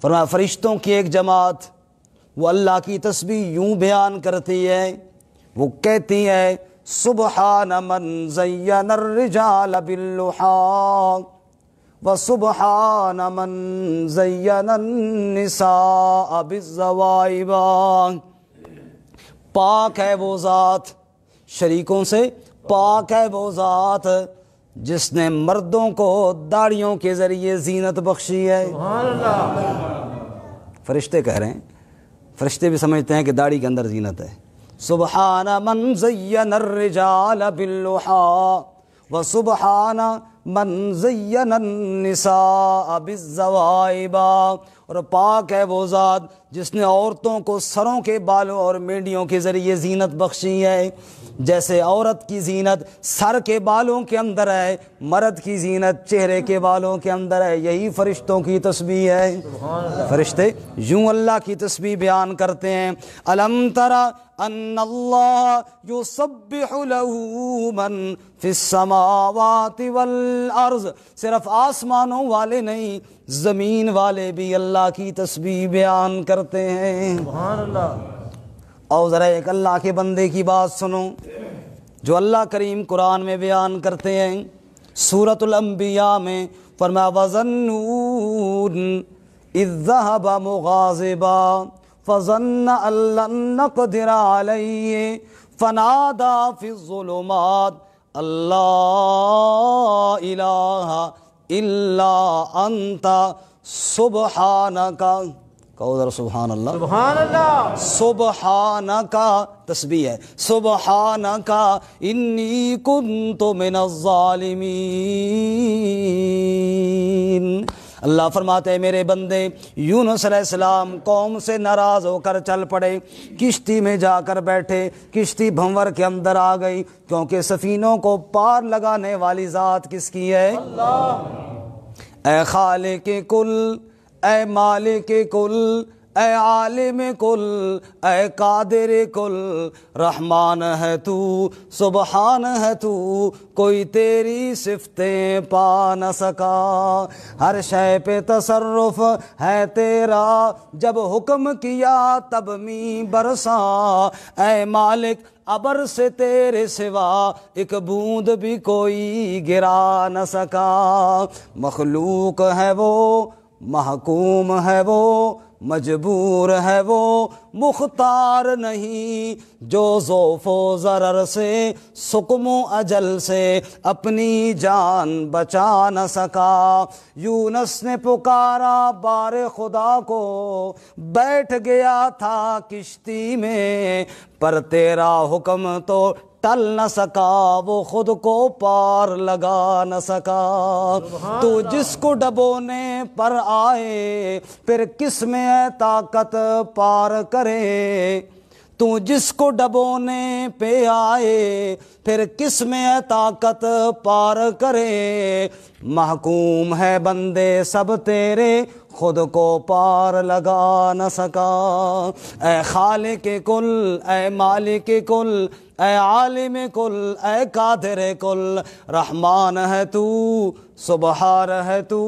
فرمایا فرشتوں کی ایک جماعت وہ اللہ کی تسبیح یوں بیان کرتی ہے، وہ کہتی ہے سبحان من زین الرجال باللحا وسبحان من زین النساء بالزوائب، پاک ہے وہ ذات، شریکوں سے پاک ہے وہ ذات جس نے مردوں کو داڑھیوں کے ذریعے زینت بخشی ہے۔ سبحان اللہ۔ فرشتے کہہ رہے ہیں، فرشتے بھی سمجھتے ہیں کہ داڑھی کے اندر زینت ہے۔ سبحان من زین الرجال باللحا وسبحان من زین النساء بالزوائب، اور پاک ہے وہ ذات جس نے عورتوں کو سروں کے بالوں اور مینڈیوں کے ذریعے زینت بخشی ہے۔ جیسے عورت کی زینت سر کے بالوں کے اندر ہے، مرد کی زینت چہرے کے بالوں کے اندر ہے، یہی فرشتوں کی تسبیح ہے۔ فرشتے یوں اللہ کی تسبیح بیان کرتے ہیں، الم تری ان اللہ یسبح لہ من فی السماوات والارض، صرف آسمانوں والے نہیں زمین والے بھی اللہ کی تسبیح بیان کرتے ہیں۔ سبحان اللہ۔ اور ذرا ایک اللہ کے بندے کی بات سنو جو اللہ کریم قرآن میں بیان کرتے ہیں، سورۃ الانبیاء میں فرمایا وَظَنُّونَ اِذْ ذَهَبَ مُغَاضِبًا فَظَنَّ أَن لَّن نَّقْدِرَ عَلَيْهِ فَنَادَىٰ فِي الظُّلُمَاتِ أَن لَّا إِلَٰهَ إِلَّا أَنتَ سُبْحَانَكَ، کہو ذرا سبحان اللہ۔ سبحان اللہ۔ سبحانک تسبیح ہے، سبحانک انی کنت من الظالمین۔ اللہ فرماتے ہیں میرے بندے یونس علیہ السلام قوم سے ناراض ہو کر چل پڑے، کشتی میں جا کر بیٹھے، کشتی بھنور کے اندر آ گئی، کیونکہ سفینوں کو پار لگانے والی ذات کس کی ہے؟ اللہ۔ اے خالق کل، اے مالک کل، اے عالم کل، اے قادر کل، رحمان ہے تو، سبحان ہے تو، کوئی تیری صفتیں پا نہ سکا، ہر شے پہ تصرف ہے تیرا، جب حکم کیا تب می برسا، اے مالک ابر سے تیرے سوا ایک بوند بھی کوئی گرا نہ سکا، مخلوق ہے وہ، محکوم ہے وہ، مجبور ہے وہ، مختار نہیں، جو ذوف و ضرر سے سقم و اجل سے اپنی جان بچا نہ سکا۔ یونس نے پکارا بار خدا کو، بیٹھ گیا تھا کشتی میں، پر تیرا حکم تو ٹل نہ سکا، وہ خود کو پار لگا نہ سکا۔ تو جس کو ڈبونے پر آئے پھر کس میں ہے طاقت پار کرے، تو جس کو ڈبونے پہ آئے پھر کس میں ہے طاقت پار کرے، محکوم ہے بندے سب تیرے، خود کو پار لگا نہ سکا۔ اے خالق کل، اے مالک کل، اے عالم کل، اے قادر کل، رحمان ہے تو، سبحان ہے تو،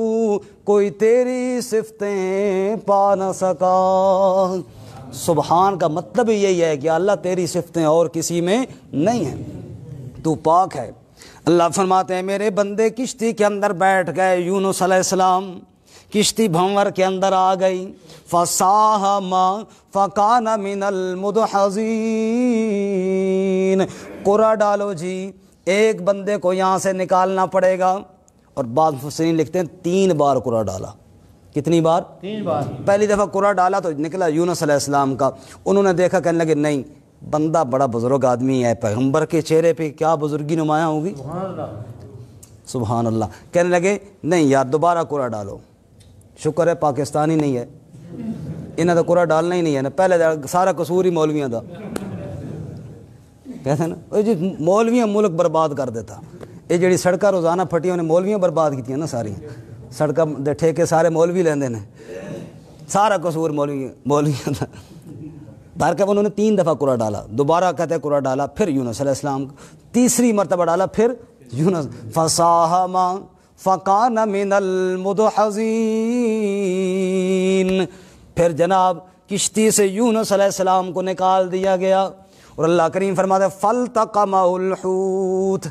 کوئی تیری صفتیں پا نہ سکا۔ سبحان کا مطلب یہی ہے کہ اللہ تیری صفتیں اور کسی میں نہیں ہیں، تو پاک ہے۔ اللہ فرماتے ہیں میرے بندے کشتی کے اندر بیٹھ گئے، یونس علیہ السلام کشتی بھنور کے اندر آ گئی، فَسَاهَمَ فَكَانَ مِنَ الْمُدْحَضِينَ، قرعہ ڈالو جی، ایک بندے کو یہاں سے نکالنا پڑے گا، اور بعض مفسرین لکھتے ہیں 3 بار قرعہ ڈالا۔ کتنی بار؟ 3 بار۔ پہلی دفعہ قرعہ ڈالا تو نکلا یونس علیہ السلام کا، انہوں نے دیکھا، کہنے لگے نہیں بندہ بڑا بزرگ آدمی ہے، پیغمبر کے چہرے پہ کیا بزرگی نمایاں ہوگی، سبحان اللہ۔ سبحان اللہ۔ کہنے لگے نہیں یار دوبارہ قرعہ ڈالو، شکر ہے پاکستانی نہیں ہے، انہیں تو قرعہ ڈالنا ہی نہیں ہے نا، پہلے سارا قصور ہی مولویاں تھا، کہتے ہیں نا جی مولویاں ملک برباد کر دیتا، یہ جڑی سڑکیں روزانہ پھٹی انہیں مولویاں برباد کی ہیں نا، ساری سڑکیں دے ٹھیکے سارے مولوی لیندے نے، سارا قصور مولویاں تھا۔ بہرکیف انہوں نے 3 دفعہ قرعہ ڈالا، دوبارہ کہتے قرعہ ڈالا، پھر یونس علیہ السلام، تیسری مرتبہ ڈالا، پھر یونس، فَسَاهَمَ فَكَانَ مِنَ الْمُدْحَضِينَ، پھر جناب کشتی سے یونس علیہ السلام کو نکال دیا گیا، اور اللہ کریم فرماتے ہیں فَالْتَقَمَهُ الْحُوتُ،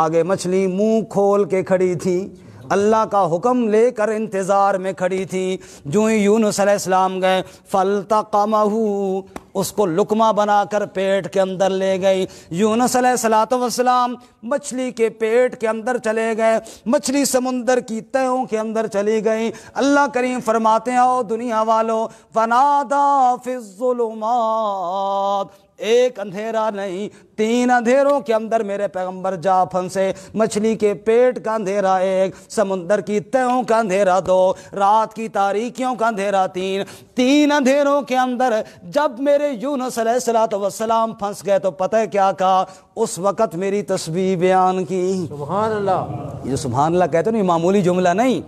آگے مچھلی منہ کھول کے کھڑی تھی، اللہ کا حکم لے کر انتظار میں کھڑی تھی۔ جو ہی یونس علیہ السلام گئے فَالْتَقَمَهُ، اس کو لقمہ بنا کر پیٹ کے اندر لے گئی۔ یونس علیہ السلام مچھلی کے پیٹ کے اندر چلے گئے، مچھلی سمندر کی تہوں کے اندر چلی گئی۔ اللہ کریم فرماتے ہیں او دنیا والو فَنَادَا فِي الظُّلُمَاتِ، ایک اندھیرا نہیں 3 اندھیروں کے اندر میرے پیغمبر جا پھنسے۔ مچھلی کے پیٹ کا اندھیرا 1، سمندر کی تہوں کا اندھیرا 2، رات کی تاریکیوں کا اندھیرا 3 اندھیروں کے اندر جب میرے یونس علیہ السلام پھنس گئے تو پتہ ہے کیا کہا؟ اس وقت میری تسبیح بیان کی۔ سبحان اللہ۔ یہ جو سبحان اللہ کہتے ہیں نا، یہ معمولی جملہ نہیں،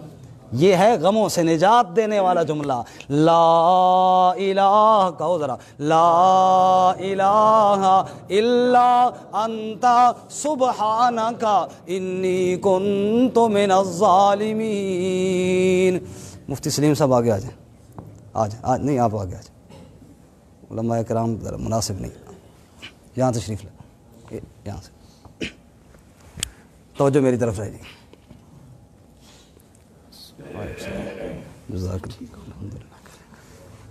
یہ ہے غموں سے نجات دینے والا جملہ۔ لا الہ، کہو ذرا، لا الہ الا انت سبحانک انی کنت من الظالمین۔ مفتی سلیم صاحب آگے آ جائیں، آج نہیں، آپ آگے آ جائیں، علماء کرام ذرا مناسب نہیں، یہاں تشریف لیں، یہاں سے توجہ میری طرف رہے جی۔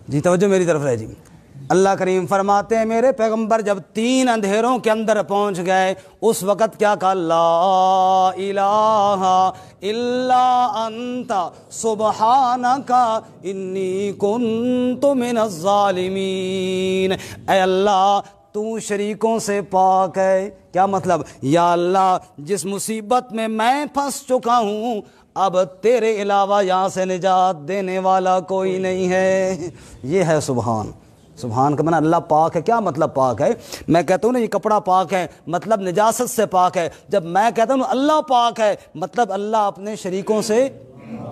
جی توجہ میری طرف رہے جی۔ اللہ کریم فرماتے ہیں میرے پیغمبر جب 3 اندھیروں کے اندر پہنچ گئے اس وقت کیا کہا؟ لا الہ الا انت سبحانک انی کنت من الظالمین۔ اے اللہ تو شریکوں سے پاک ہے۔ کیا مطلب؟ یا اللہ جس مصیبت میں پھنس چکا ہوں اب تیرے علاوہ یہاں سے نجات دینے والا کوئی نہیں ہے۔ یہ ہے سبحان۔ سبحان کا معنی اللہ پاک ہے۔ کیا مطلب پاک ہے؟ میں کہتا ہوں نا یہ کپڑا پاک ہے، مطلب نجاست سے پاک ہے۔ جب میں کہتا ہوں اللہ پاک ہے، مطلب اللہ اپنے شریکوں سے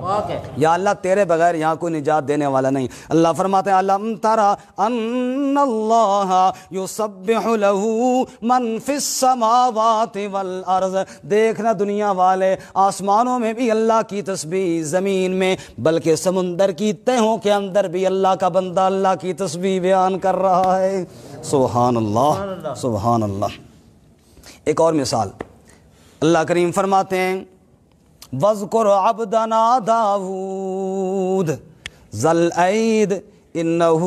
پاک ہے۔ یا اللہ تیرے بغیر یہاں کوئی نجات دینے والا نہیں۔ اللہ فرماتے ہیں علم تر ان اللہ یسبح لہ من فی السماوات والارض، دیکھنا دنیا والے آسمانوں میں بھی اللہ کی تسبیح، زمین میں بلکہ سمندر کی تہوں کے اندر بھی اللہ کا بندہ اللہ کی تسبیح بیان کر رہا ہے۔ سبحان اللہ، سبحان اللہ۔ ایک اور مثال اللہ کریم فرماتے ہیں وَاذْكُرْ عَبْدَنَا دَاوُودَ ذَا الْأَيْدِ إِنَّهُ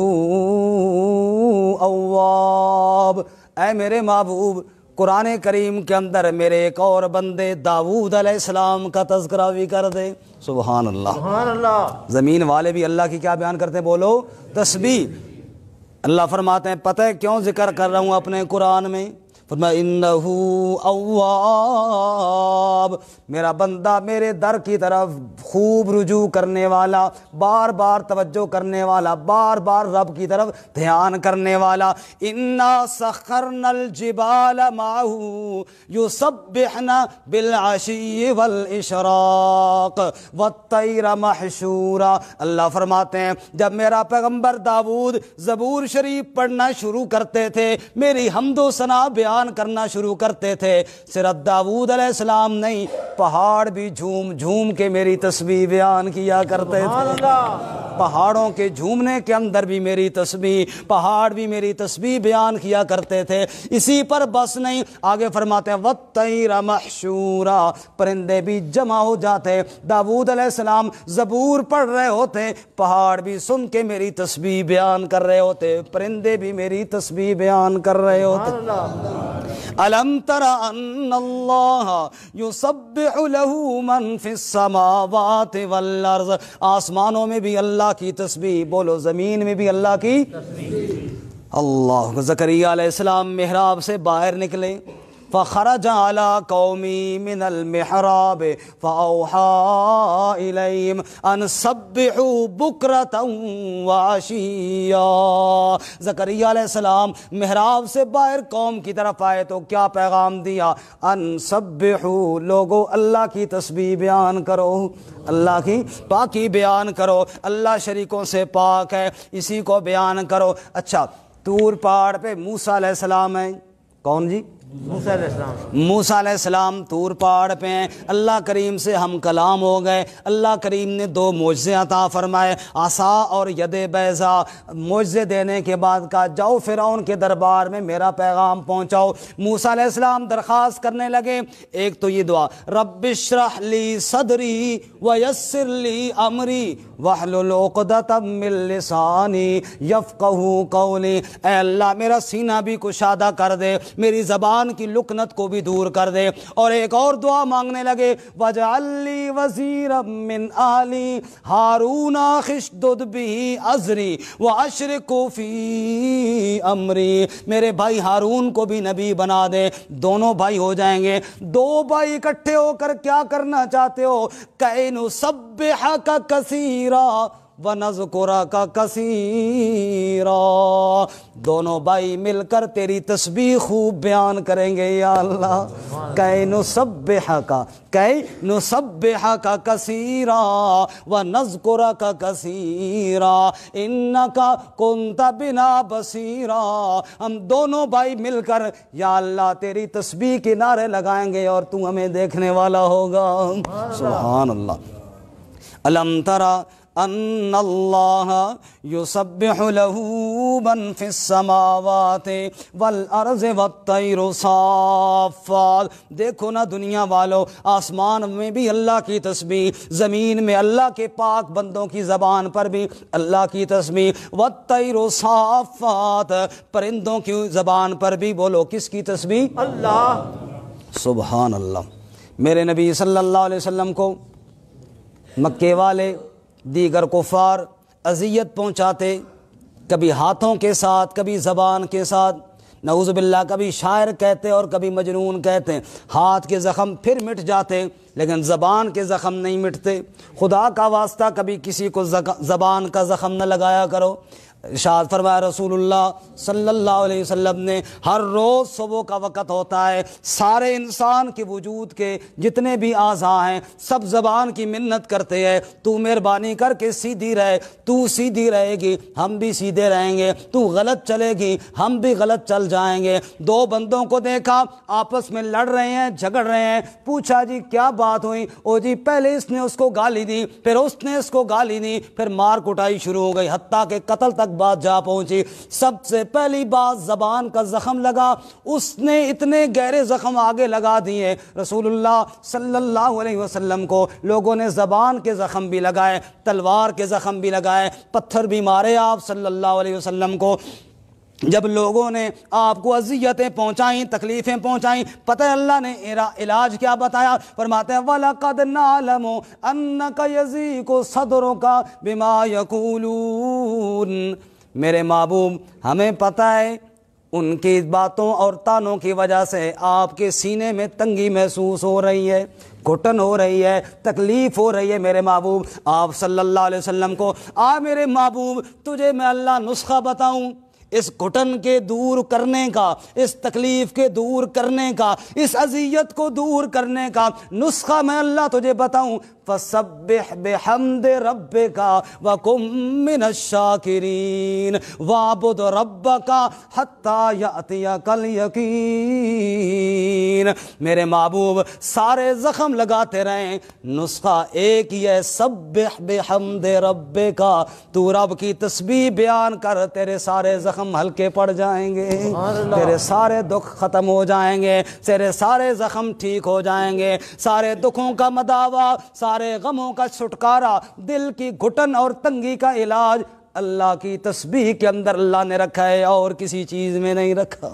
أَوَّابٌ۔ اے میرے محبوب قرآن کریم کے اندر میرے ایک اور بندے داؤد علیہ السلام کا تذکرہ بھی کر دے۔ سبحان اللہ، سبحان اللہ۔ زمین والے بھی اللہ کی کیا بیان کرتے ہیں؟ بولو تسبیح۔ اللہ فرماتے ہیں پتہ ہے کیوں ذکر کر رہا ہوں اپنے قرآن میں؟ فرمایا انہ اواب، میرا بندہ میرے در کی طرف خوب رجوع کرنے والا، بار بار توجہ کرنے والا، بار بار رب کی طرف دھیان کرنے والا۔ انا سخرنا الجبال معه یسبحن بالعشی والاشراق والطیر محشورا۔ اللہ فرماتے ہیں جب میرا پیغمبر داؤد زبور شریف پڑھنا شروع کرتے تھے، میری حمد و ثنا بیان کرنا شروع کرتے تھے، صرف داؤد علیہ السلام نہیں، پہاڑ بھی جھوم جھوم کے میری تسبیح بیان کیا کرتے تھے۔ پہاڑوں کے جھومنے کے اندر بھی میری تسبیح، پہاڑ بھی میری تسبیح بیان کیا کرتے تھے۔ اسی پر بس نہیں، آگے فرماتے ہیں وَالطَّيْرَ مَحْشُورًا، پرندے بھی جمع ہو جاتے۔ داؤد علیہ السلام زبور پڑھ رہے ہوتے، پہاڑ بھی سن کے میری تسبیح بیان کر رہے ہوتے، پرندے بھی میری تسبیح بیان کر رہے ہوتے۔ الم تر ان اللہ یسبح لہ من فی السماوات والارض، آسمانوں میں بھی اللہ کی تسبیح، بولو زمین میں بھی اللہ کی تسبیح۔ اللہ، زکریا علیہ السلام محراب سے باہر نکلے، فخرج على قومي من المحراب فأوحى إليهم أن سبحوا بكرة وعشيا۔ زکریا علیہ السلام محراب سے باہر قوم کی طرف آئے تو کیا پیغام دیا؟ ان سبحوا، لوگو اللہ کی تسبیح بیان کرو، اللہ کی پاکی بیان کرو، اللہ شریکوں سے پاک ہے، اسی کو بیان کرو۔ اچھا، طور پہاڑ پہ موسیٰ علیہ السلام ہیں، کون جی؟ موسیٰ علیہ السلام موسیٰ علیہ السلام طور پہاڑ پہ ہیں، اللہ کریم سے ہم کلام ہو گئے، اللہ کریم نے 2 معجزے عطا فرمائے، عصا اور ید بیضا۔ معجزے دینے کے بعد کہا جاؤ فرعون کے دربار میں میرا پیغام پہنچاؤ۔ موسیٰ علیہ السلام درخواست کرنے لگے، ایک تو یہ دعا رب اشرح لی صدری ویسر لی امری واحلل عقدۃ من لسانی یفقہوا قولی، اے اللہ میرا سینہ بھی کشادہ کر دے، میری زبان کی لکنت کو بھی دور کر دے۔ اور ایک اور دعا مانگنے لگے وجعل لی وزیرا من اہلی ہارون اشدد بہ ازری واشرکہ فی امری، میرے بھائی ہارون کو بھی نبی بنا دے، دونوں بھائی ہو جائیں گے۔ 2 بھائی اکٹھے ہو کر کیا کرنا چاہتے ہو؟ کہ نسبحک کثیرا وَنَذْكُرَكَ كَثِيرًا، دونوں بھائی مل کر تیری تسبیح خوب بیان کریں گے یا اللہ۔ کہ نسبحک کثیرا وَنَذْكُرَكَ كَثِيرًا إِنَّكَ كُنْتَ بِنَا بَصِيرًا، ہم دونوں بھائی مل کر یا اللہ تیری تسبیح کے نعرے لگائیں گے اور تو ہمیں دیکھنے والا ہوگا۔ سبحان اللہ۔ الم تری ان اللہ یسبح لہ من فی السماوات والارض والطیر صافات، دیکھو نا دنیا والو، آسمان میں بھی اللہ کی تسبیح، زمین میں اللہ کے پاک بندوں کی زبان پر بھی اللہ کی تسبیح، والطیر صافات، پرندوں کی زبان پر بھی بولو کس کی تسبیح؟ اللہ۔ سبحان اللہ۔ میرے نبی صلی اللہ علیہ وسلم کو مکے والے دیگر کفار اذیت پہنچاتے، کبھی ہاتھوں کے ساتھ، کبھی زبان کے ساتھ، نعوذ باللہ کبھی شاعر کہتے اور کبھی مجنون کہتے، ہاتھ کے زخم پھر مٹ جاتے لیکن زبان کے زخم نہیں مٹتے۔ خدا کا واسطہ کبھی کسی کو زبان کا زخم نہ لگایا کرو۔ ارشاد فرمایا رسول اللہ صلی اللہ علیہ وسلم نے، ہر روز صبح کا وقت ہوتا ہے، سارے انسان کے وجود کے جتنے بھی اعضاء ہیں سب زبان کی منت کرتے ہیں، تو مہربانی کر کے سیدھی رہے، تو سیدھی رہے گی ہم بھی سیدھے رہیں گے، تو غلط چلے گی ہم بھی غلط چل جائیں گے۔ 2 بندوں کو دیکھا آپس میں لڑ رہے ہیں، جھگڑ رہے ہیں، پوچھا جی کیا بات ہوئی؟ او جی پہلے اس نے اس کو گالی دی، پھر اس نے اس کو گالی دی، پھر مار کٹائی شروع ہو گئی، حتیٰ کہ قتل تک بات جا پہنچی۔ سب سے پہلی بات زبان کا زخم لگا، اس نے اتنے گہرے زخم آگے لگا دیے رسول اللہ صلی اللہ علیہ وسلم کو، لوگوں نے زبان کے زخم بھی لگائے، تلوار کے زخم بھی لگائے، پتھر بھی مارے آپ صلی اللہ علیہ وسلم کو۔ جب لوگوں نے آپ کو اذیتیں پہنچائیں، تکلیفیں پہنچائیں، پتہ ہے اللہ نے علاج کیا بتایا؟ فرماتے ہیں وَلَقَدْ نَعْلَمُ أَنَّكَ يَضِيقُ صَدْرُكَ بِمَا يَقُولُونَ، میرے محبوب ہمیں پتہ ہے ان کی باتوں اور تانوں کی وجہ سے آپ کے سینے میں تنگی محسوس ہو رہی ہے، گھٹن ہو رہی ہے، تکلیف ہو رہی ہے میرے محبوب۔ آپ صلی اللہ علیہ وسلم کو میرے محبوب تجھے میں اللہ نسخہ بتاؤں اس گھٹن کے دور کرنے کا، اس تکلیف کے دور کرنے کا، اس اذیت کو دور کرنے کا نسخہ میں اللہ تجھے بتاؤں؟ فَسَبِّحْ بِحَمْدِ رَبِّكَ وَكُن مِّنَ الشَّاكِرِينَ وَاعْبُدْ رَبَّكَ حَتَّى يَأْتِيَكَ الْيَقِينُ، میرے محبوب سارے زخم لگاتے رہیں، نسخہ ایک ہی ہے، سبح بحمد ربک، تو رب کی تسبیح بیان کر، تیرے سارے زخم ہلکے پڑ جائیں گے، تیرے سارے دکھ ختم ہو جائیں گے، تیرے سارے زخم ٹھیک ہو جائیں گے، سارے دکھوں کا مداوا، سارے غموں کا چھٹکارا، دل کی گھٹن اور تنگی کا علاج اللہ کی تسبیح کے اندر اللہ نے رکھا ہے، اور کسی چیز میں نہیں رکھا۔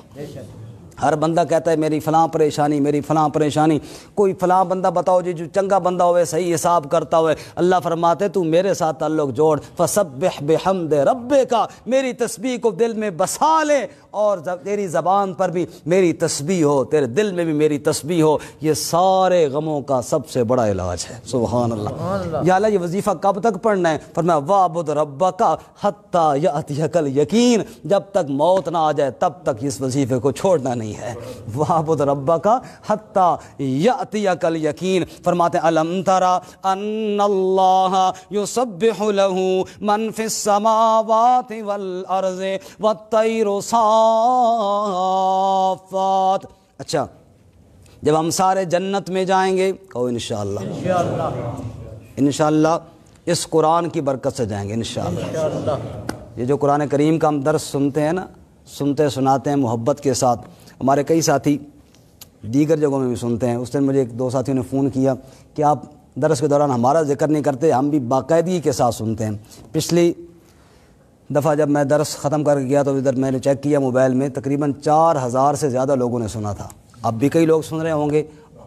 ہر بندہ کہتا ہے میری فلاں پریشانی، میری فلاں پریشانی، کوئی فلاں بندہ بتاؤ جی جو چنگا بندہ ہوئے، صحیح حساب کرتا ہوئے، اللہ فرماتے تو میرے ساتھ تعلق جوڑ، فسبح بحمد ربک، میری تسبیح کو دل میں بسا لے، اور تیری زبان پر بھی میری تسبیح ہو، تیرے دل میں بھی میری تسبیح ہو، یہ سارے غموں کا سب سے بڑا علاج ہے۔ سبحان اللہ۔ یا اللہ یہ وظیفہ کب تک پڑھنا ہے؟ فرمایا وَاعْبُدْ رَبَّكَ حَتَّى يَأْتِيَكَ الْيَقِينُ، جب تک موت نہ آ جائے تب تک اس وظیفے کو چھوڑنا نہیں ہے۔ وَاعْبُدْ رَبَّكَ حَتَّى يَأْتِيَكَ الْيَقِينُ۔ فرماتے ہیں أَلَمْ تَرَ أَنَّ اللَّهَ يُسَبِّحُ لَهُ مَنْ فِي السَّمَاوَاتِ وَالْأَرْضِ وَالطَّيْرُ صَافَّاتٍ، اچھا جب ہم سارے جنت میں جائیں گے، کہو انشاءاللہ، انشاءاللہ انشاءاللہ اس قرآن کی برکت سے جائیں گے انشاءاللہ۔ انشاءاللہ یہ جو قرآن کریم کا ہم درس سنتے ہیں نا، سنتے سناتے ہیں محبت کے ساتھ، ہمارے کئی ساتھی دیگر جگہوں میں بھی سنتے ہیں۔ اس دن مجھے ایک دو ساتھیوں نے فون کیا کہ آپ درس کے دوران ہمارا ذکر نہیں کرتے، ہم بھی باقاعدگی کے ساتھ سنتے ہیں۔ پچھلی دفعہ جب میں درس ختم کر کے گیا تو ادھر میں نے چیک کیا موبائل میں، تقریباً 4000 سے زیادہ لوگوں نے سنا تھا۔ اب بھی کئی لوگ سن رہے ہوں گے،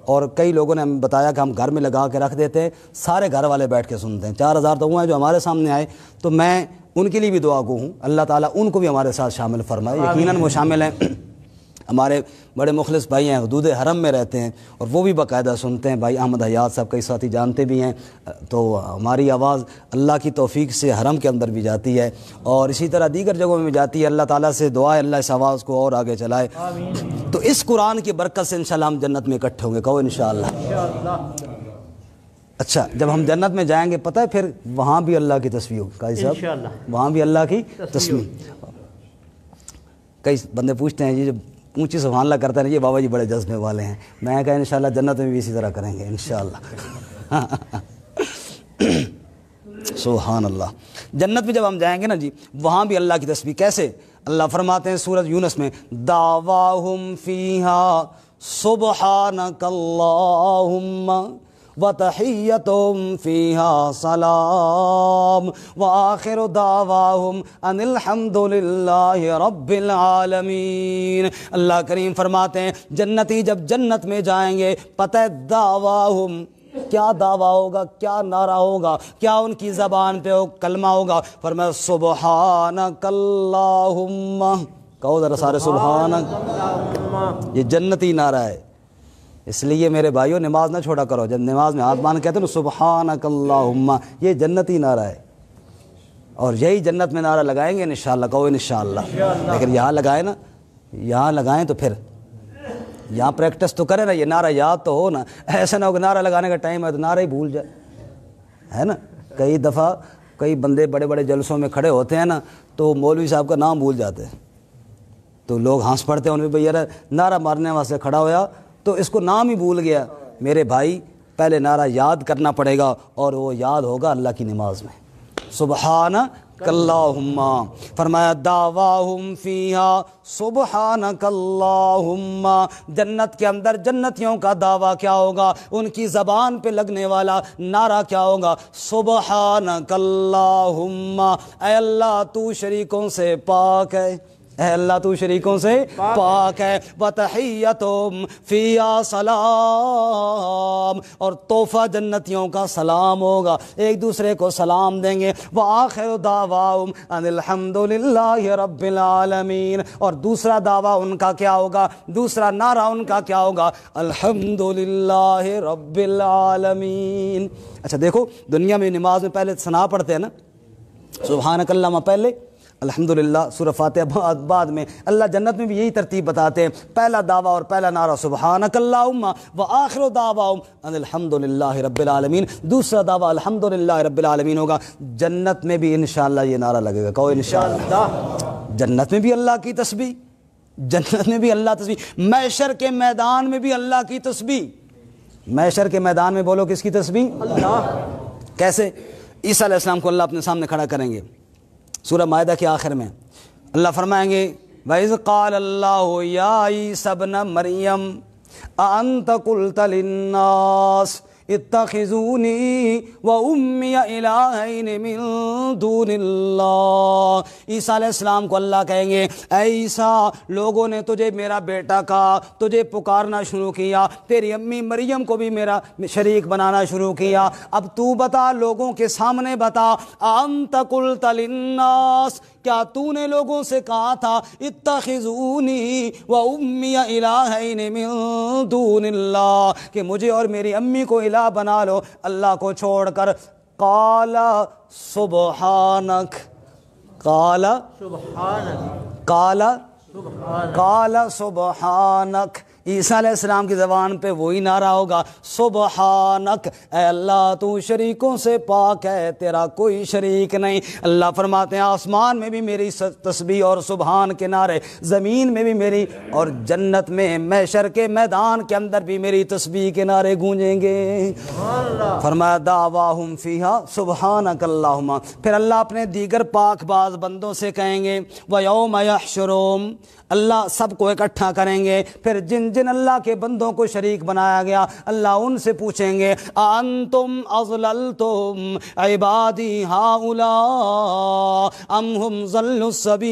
اور کئی لوگوں نے ہمیں بتایا کہ ہم گھر میں لگا کے رکھ دیتے ہیں، سارے گھر والے بیٹھ کے سنتے ہیں۔ 4000 تو وہ ہیں جو ہمارے سامنے آئے، تو میں ان کے لیے بھی دعا گو ہوں، اللہ تعالیٰ ان کو بھی ہمارے ساتھ شامل فرمائے۔ یقیناً وہ شامل ہیں، ہمارے بڑے مخلص بھائی ہیں، حدود حرم میں رہتے ہیں اور وہ بھی باقاعدہ سنتے ہیں۔ بھائی احمد حیات صاحب کئی ساتھی جانتے بھی ہیں، تو ہماری آواز اللہ کی توفیق سے حرم کے اندر بھی جاتی ہے اور اسی طرح دیگر جگہوں میں بھی جاتی ہے۔ اللہ تعالیٰ سے دعا ہے اللہ اس آواز کو اور آگے چلائے۔ تو اس قرآن کی برکت سے انشاءاللہ ہم جنت میں اکٹھے ہوں گے، کہو انشاءاللہ۔ اچھا جب ہم جنت میں جائیں گے پتہ ہے پھر وہاں بھی اللہ کی تسبیح ہوگی، قاضی صاحب وہاں بھی اللہ کی تسبیح۔ کئی بندے پوچھتے ہیں یہ جو اونچی سبحان اللہ کرتے ہیں یہ بابا جی بڑے جذبے والے ہیں، میں کہا انشاءاللہ جنت میں بھی اسی طرح کریں گے انشاءاللہ۔ سبحان اللہ۔ جنت میں جب ہم جائیں گے نا جی، وہاں بھی اللہ کی تسبیح۔ کیسے؟ اللہ فرماتے ہیں سورۃ یونس میں، دعواہم فیہا سبحانک اللہم وتحیتہم فیہا سلام وآخر دعواہم ان الحمد للہ رب العالمین۔ اللہ کریم فرماتے ہیں جنتی جب جنت میں جائیں گے پتہ ہے دعواہم کیا دعویٰ ہوگا، کیا نعرہ ہوگا، کیا ان کی زبان پہ کلمہ ہوگا؟ فرمایا سبحانک اللہم، کہو ذرا سارے سبحانک۔ یہ جنتی نعرہ ہے، اس لیے میرے بھائیوں نماز نہ چھوڑا کرو، جب نماز میں ہاتھ باندھ کہتے ہیں نا سبحانک اللہم، یہ جنتی نعرہ ہے اور یہی جنت میں نعرہ لگائیں گے انشاءاللہ، کہو انشاءاللہ۔ لیکن یہاں لگائیں نا، یہاں لگائیں تو پھر یہاں پریکٹس تو کریں نا، یہ نعرہ یاد تو ہو نا، ایسا نہ ہو کہ نعرہ لگانے کا ٹائم ہے تو نعرہ ہی بھول جائے، ہے نا۔ کئی دفعہ کئی بندے بڑے بڑے جلسوں میں کھڑے ہوتے ہیں نا تو مولوی صاحب کا نام بھول جاتے ہیں، تو لوگ ہنس پڑتے ہیں ان میں، بھئی یار نعرہ مارنے واسطے کھڑا ہویا تو اس کو نام ہی بھول گیا۔ میرے بھائی پہلے نعرہ یاد کرنا پڑے گا اور وہ یاد ہوگا اللہ کی نماز میں، سبحانک اللہم۔ فرمایا دعواہم فیہا سبحانک اللہم، جنت کے اندر جنتیوں کا دعویٰ کیا ہوگا، ان کی زبان پہ لگنے والا نعرہ کیا ہوگا، سبحانک اللہم، اے اللہ تو شریکوں سے پاک ہے، اے اللہ تو شریکوں سے پاک ہے، وتحیتہم فیہا سلام، اور تحفہ جنتیوں کا سلام ہوگا، ایک دوسرے کو سلام دیں گے، وآخر دعواہم ان الحمد للہ رب العالمین، اور دوسرا دعویٰ ان کا کیا ہوگا، دوسرا نعرہ ان کا کیا ہوگا، الحمد للہ رب العالمین۔ اچھا دیکھو دنیا میں نماز میں پہلے ثنا پڑھتے ہیں نا، سبحانک اللہم پہلے، الحمدللہ سورہ فاتحہ بعد میں۔ اللہ جنت میں بھی یہی ترتیب بتاتے ہیں، پہلا دعویٰ اور پہلا نعرہ سبحانک اللہم وآخر دعواہم ان الحمدللہ رب العالمین، دوسرا دعویٰ الحمدللہ رب العالمین ہوگا۔ جنت میں بھی انشاءاللہ یہ نعرہ لگے گا، کہو انشاءاللہ۔ جنت میں بھی اللہ کی تسبیح، جنت میں بھی اللہ تسبیح، محشر کے میدان میں بھی اللہ کی تسبیح۔ محشر کے میدان میں بولو کس کی تسبیح؟ اللہ۔ کیسے؟ عیسیٰ علیہ السلام کو اللہ اپنے سامنے کھڑا کریں گے، سورہ مائدہ کے آخر میں اللہ فرمائیں گے وَإِذْ قَالَ اللَّهُ يَا عِيسَى ابْنَ مَرْيَمَ أَأَنْتَ قُلْتَ لِلنَّاسِ اتخذونی وَأُمِّيَ إِلَٰهَيْنِ مِن دُونِ اللَّهِ۔ عیسیٰ علیہ السلام کو اللہ کہیں گے اے عیسیٰ لوگوں نے تجھے میرا بیٹا کہا، تجھے پکارنا شروع کیا، تیری امی مریم کو بھی میرا شریک بنانا شروع کیا، اب تو بتا لوگوں کے سامنے بتا، أَأَنْتَ قُلْتَ لِلنَّاسِ کیا تو نے لوگوں سے کہا تھا اتخذونی وَأُمِّيَ إِلَٰهَيْنِ مِن دُونِ اللَّهِ کہ مجھے اور میری امی کو الہ بنا لو اللہ کو چھوڑ کر؟ قال سبحانک، قال سبحانک، عیسیٰ علیہ السلام کی زبان پہ وہی نعرہ ہوگا سبحانک، اے اللہ تو شریکوں سے پاک ہے، تیرا کوئی شریک نہیں۔ اللہ فرماتے ہیں آسمان میں بھی میری تسبیح اور سبحان کے نعرے، زمین میں بھی میری، اور جنت میں محشر کے میدان کے اندر بھی میری تسبیح کے نعرے گونجیں گے۔ فرمایا دعواہم فیہا سبحانک اللہم، پھر اللہ اپنے دیگر پاک باز بندوں سے کہیں گے وَيَوْمَ يَحْشُرُهُمْ، اللہ سب کو اکٹھا کریں گے، پھر جن جن اللہ کے بندوں کو شریک بنایا گیا اللہ ان سے پوچھیں گے أَأَنْتُمْ أَضْلَلْتُمْ عِبَادِي هَؤُلَاءِ أَمْ هُمْ ضَلُّوا السَّبِيلَ۔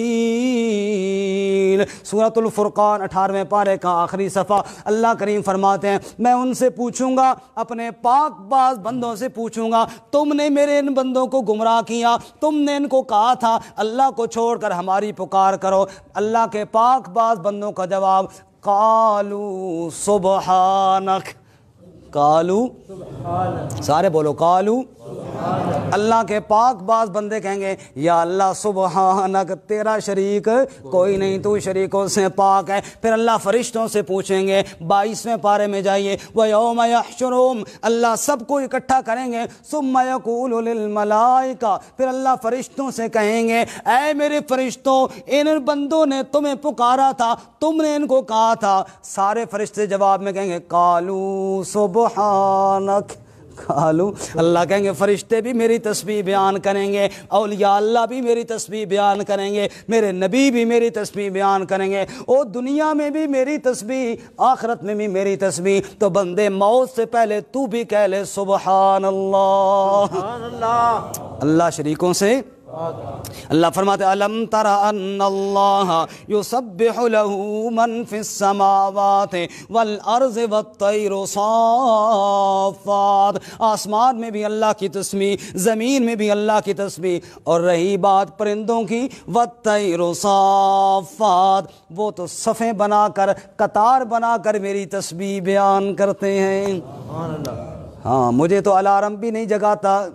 سورۃ الفرقان 18ویں پارے کا آخری صفحہ۔ اللہ کریم فرماتے ہیں میں ان سے پوچھوں گا، اپنے پاک باز بندوں سے پوچھوں گا تم نے میرے ان بندوں کو گمراہ کیا، تم نے ان کو کہا تھا اللہ کو چھوڑ کر ہماری پکار کرو۔ اللہ کے پاک باز بندوں کا جواب قالوا سبحانک، قالوا سارے بولو قالوا، اللہ کے پاک باز بندے کہیں گے یا اللہ سبحانک، تیرا شریک کوئی نہیں، تو شریکوں سے پاک ہے۔ پھر اللہ فرشتوں سے پوچھیں گے، 22ویں پارے میں جائیے، وَيَوْمَ يَحْشُرُهُمْ، اللہ سب کو اکٹھا کریں گے، ثُمَّ يَقُولُ لِلْمَلَائِكَةِ، پھر اللہ فرشتوں سے کہیں گے اے میرے فرشتوں ان بندوں نے تمہیں پکارا تھا، تم نے ان کو کہا تھا۔ سارے فرشتے جواب میں کہیں گے قالوا سبحانک، قالوا، اللہ کہیں گے فرشتے بھی میری تسبیح بیان کریں گے، اولیاء اللہ بھی میری تسبیح بیان کریں گے، میرے نبی بھی میری تسبیح بیان کریں گے، او دنیا میں بھی میری تسبیح، آخرت میں بھی میری تسبیح۔ تو بندے موت سے پہلے تو بھی کہہ لے سبحان اللہ، سبحان اللہ۔ اللہ شریکوں سے اللہ فرماتے الم تر ان اللہ یسبح له من فی السماوات والارض والطیر صافات، آسمان میں بھی اللہ کی تسبیح، زمین میں بھی اللہ کی تسبیح، اور رہی بات پرندوں کی والطیر صافات، وہ تو صفیں بنا کر قطار بنا کر میری تسبیح بیان کرتے ہیں۔ ہاں مجھے تو الارم بھی نہیں جگاتا،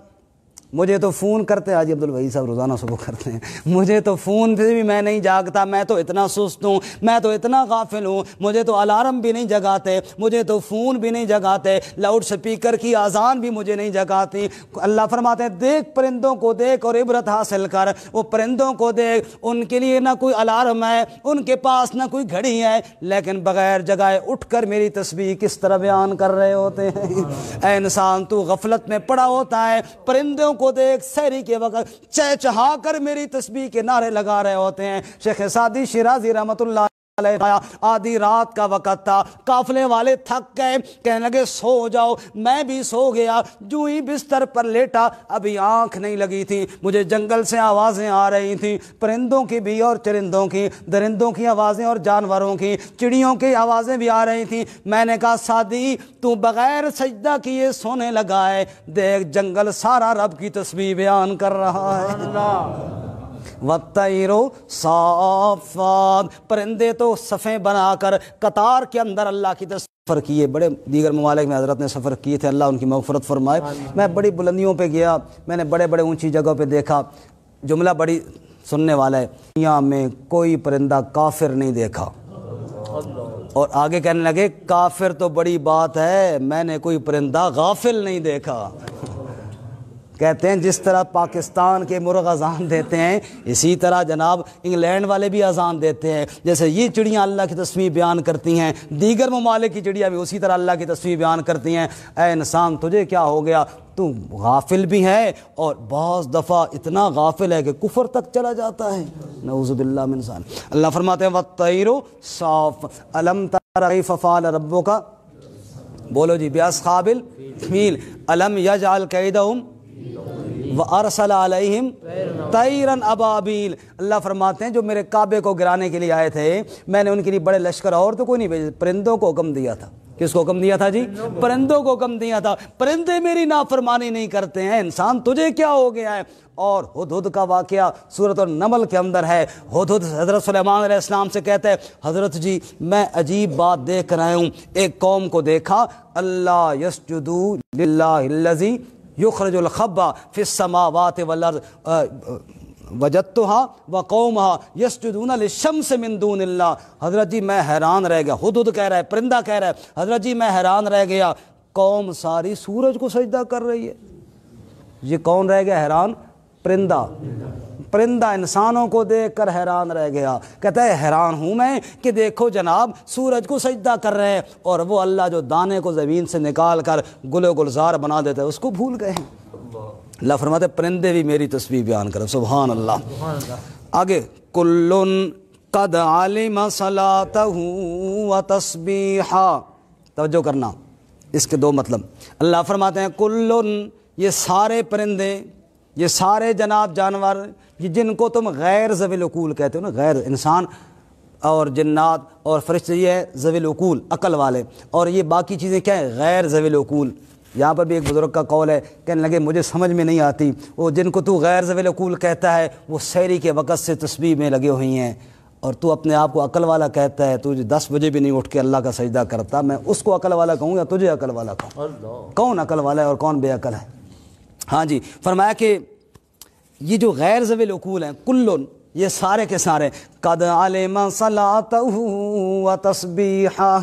مجھے تو فون کرتے ہیں، حاجی عبدالوہی صاحب روزانہ صبح کرتے ہیں، مجھے تو فون سے بھی میں نہیں جاگتا، میں تو اتنا سست ہوں، میں تو اتنا غافل ہوں، مجھے تو الارم بھی نہیں جگاتے، مجھے تو فون بھی نہیں جگاتے، لاؤڈ سپیکر کی آذان بھی مجھے نہیں جگاتی۔ اللہ فرماتے ہیں دیکھ پرندوں کو دیکھ اور عبرت حاصل کر، وہ پرندوں کو دیکھ، ان کے لیے نہ کوئی الارم ہے، ان کے پاس نہ کوئی گھڑی ہے، لیکن بغیر جگائے اٹھ کر میری تسبیح کس طرح بیان کر رہے ہوتے ہیں۔ اے انسان تو غفلت میں پڑا ہوتا ہے، پرندوں کو دیکھ سحری کے وقت چہچہا کر میری تسبیح کے نعرے لگا رہے ہوتے ہیں۔ شیخ سعدی شیرازی رحمۃ اللہ آدھی رات کا وقت تھا، قافلے والے تھک گئے، کہنے لگے سو جاؤ، میں بھی سو گیا، جو ہی بستر پر لیٹا ابھی آنکھ نہیں لگی تھی، مجھے جنگل سے آوازیں آ رہی تھیں، پرندوں کی بھی اور چرندوں کی، درندوں کی آوازیں اور جانوروں کی، چڑیوں کی آوازیں بھی آ رہی تھیں۔ میں نے کہا سعدی تو بغیر سجدہ کیے سونے لگا ہے، دیکھ جنگل سارا رب کی تسبیح بیان کر رہا ہے۔ وَالطَّيْرُ صَافَّاتٍ، پرندے تو صفیں بنا کر قطار کے اندر اللہ کی سفر کیے، بڑے دیگر ممالک میں حضرت نے سفر کیے تھے، اللہ ان کی مغفرت فرمائے۔ میں بڑی بلندیوں پہ گیا، میں نے بڑے بڑے اونچی جگہوں پہ دیکھا، جملہ بڑی سننے والا ہے، دنیا میں کوئی پرندہ کافر نہیں دیکھا، اور آگے کہنے لگے کافر تو بڑی بات ہے، میں نے کوئی پرندہ غافل نہیں دیکھا۔ کہتے ہیں جس طرح پاکستان کے مرغ اذان دیتے ہیں اسی طرح جناب انگلینڈ والے بھی اذان دیتے ہیں، جیسے یہ چڑیاں اللہ کی تسبیح بیان کرتی ہیں، دیگر ممالک کی چڑیاں بھی اسی طرح اللہ کی تسبیح بیان کرتی ہیں۔ اے انسان تجھے کیا ہو گیا، تو غافل بھی ہے اور بعض دفعہ اتنا غافل ہے کہ کفر تک چلا جاتا ہے، نعوذ باللہ من ذلک۔ اللہ فرماتے ہیں وَالطَّيْرُ صَافَّاتٍ أَلَمْ تَرَ كَيْفَ فَعَلَ رَبُّكَ، بولو جی بِأَصْحَابِ الْفِیلِ أَلَمْ يَجْعَلْ كَیْدَهُمْ وَأَرْسَلَ عَلَيْهِمْ طَيْرًا أَبَابِيلَ، اللہ فرماتے ہیں جو میرے کعبے کو گرانے کے لیے آئے تھے میں نے ان کے لیے بڑے لشکر اور تو کوئی نہیں بھیجے، پرندوں کو حکم دیا تھا۔ کس کو حکم دیا تھا جی؟ پرندوں کو حکم دیا تھا۔ پرندے میری نافرمانی نہیں کرتے ہیں، انسان تجھے کیا ہو گیا ہے؟ اور ہدہد کا واقعہ سورۃ النمل کے اندر ہے۔ ہدہد حضرت سلیمان علیہ السلام سے کہتے ہیں حضرت جی میں عجیب بات دیکھ رہا ہوں، ایک قوم کو دیکھا اللہ یسجدوا للہ الذی یخرج الخبا فی السماوات والارض، وجدتھا وقومہا یسجدون للشمس من دون اللہ. حضرت جی میں حیران رہ گیا. ہدہد کہہ رہا ہے, پرندہ کہہ رہا ہے, حضرت جی میں حیران رہ گیا, قوم ساری سورج کو سجدہ کر رہی ہے. یہ کون رہ گیا حیران؟ پرندہ. پرندہ انسانوں کو دیکھ کر حیران رہ گیا. کہتا ہے حیران ہوں میں کہ دیکھو جناب سورج کو سجدہ کر رہے ہیں, اور وہ اللہ جو دانے کو زمین سے نکال کر گل و گلزار بنا دیتا ہے اس کو بھول گئے ہیں. اللہ فرماتے پرندے بھی میری تسبیح بیان کریں. سبحان اللہ. آگے کلن قد علم صلاتہ و تسبیحا. توجہ کرنا, اس کے دو مطلب. اللہ فرماتے ہیں کلن, یہ سارے پرندے, یہ سارے جناب جانور, یہ جن کو تم غیر ذوی العقول کہتے ہو نا, غیر انسان اور جنات اور فرشتے یہ ہے ذوی العقول عقل والے, اور یہ باقی چیزیں کیا ہیں غیر ذوی العقول. یہاں پر بھی ایک بزرگ کا قول ہے, کہنے لگے مجھے سمجھ میں نہیں آتی, وہ جن کو تو غیر ذوی العقول کہتا ہے وہ سحری کے وقت سے تسبیح میں لگے ہوئی ہیں, اور تو اپنے آپ کو عقل والا کہتا ہے, تو 10 بجے بھی نہیں اٹھ کے اللہ کا سجدہ کرتا. میں اس کو عقل والا کہوں یا تجھے عقل والا کہوں؟ کون عقل والا ہے اور کون بے عقل ہے؟ ہاں جی, فرمایا کہ یہ جو غیر ذوی العقول ہیں کلن, یہ سارے کے سارے قد علم صلاتہ و تسبیحہ.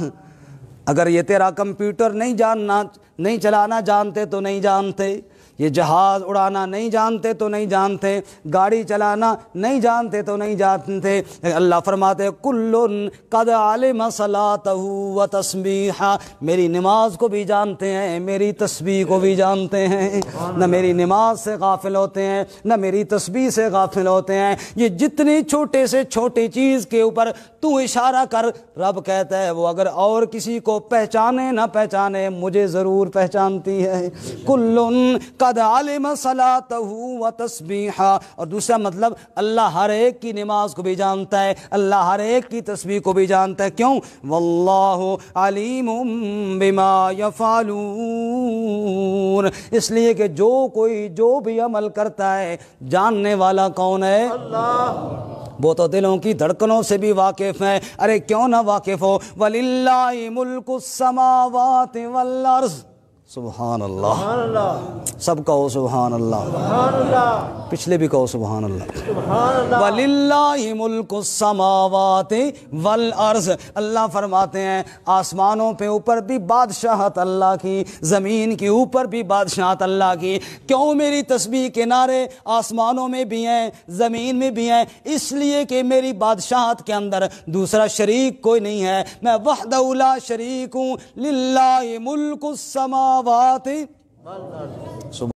اگر یہ تیرا کمپیوٹر نہیں چلانا جانتے تو نہیں جانتے, یہ جہاز اڑانا نہیں جانتے تو نہیں جانتے, گاڑی چلانا نہیں جانتے تو نہیں جانتے. اللہ فرماتے کلن قد علم صلاتہ و تسبیحہ. میری نماز کو بھی جانتے ہیں, میری تسبیح کو بھی جانتے ہیں. نہ میری نماز سے غافل ہوتے ہیں, نہ میری تسبیح سے غافل ہوتے ہیں. یہ جتنی چھوٹے سے چھوٹی چیز کے اوپر تو اشارہ کر, رب کہتا ہے وہ اگر اور کسی کو پہچانے نہ پہچانے مجھے ضرور پہچانتی ہے. کلن قد علم صلاتہ و تسبیحہ. اور دوسرا مطلب اللہ ہر ایک کی نماز کو بھی جانتا ہے, اللہ ہر ایک کی تسبیح کو بھی جانتا ہے. کیوں؟ واللہ علیم بما یفعلون. اس لیے کہ کوئی جو بھی عمل کرتا ہے جاننے والا کون ہے؟ اللہ. وہ تو دلوں کی دھڑکنوں سے بھی واقف ہے. ارے کیوں نہ واقف ہو؟ وَلِلَّهِ مُلْكُ السَّمَاوَاتِ وَالْأَرْضِ. سبحان اللہ. سب کہو سبحان اللہ. پچھلے بھی کہو سبحان اللہ. وَلِلَّهِ مُلْكُ السَّمَاوَاتِ وَالْأَرْضِ. اللہ فرماتے ہیں آسمانوں پہ اوپر بھی بادشاہت اللہ کی, زمین کے اوپر بھی بادشاہت اللہ کی. کیوں میری تسبیح کے نعرے آسمانوں میں بھی ہیں زمین میں بھی ہیں؟ اس لیے کہ میری بادشاہت کے اندر دوسرا شریک کوئی نہیں ہے. میں وحدہ لا شریک ہوں. للہ ملک السماوات.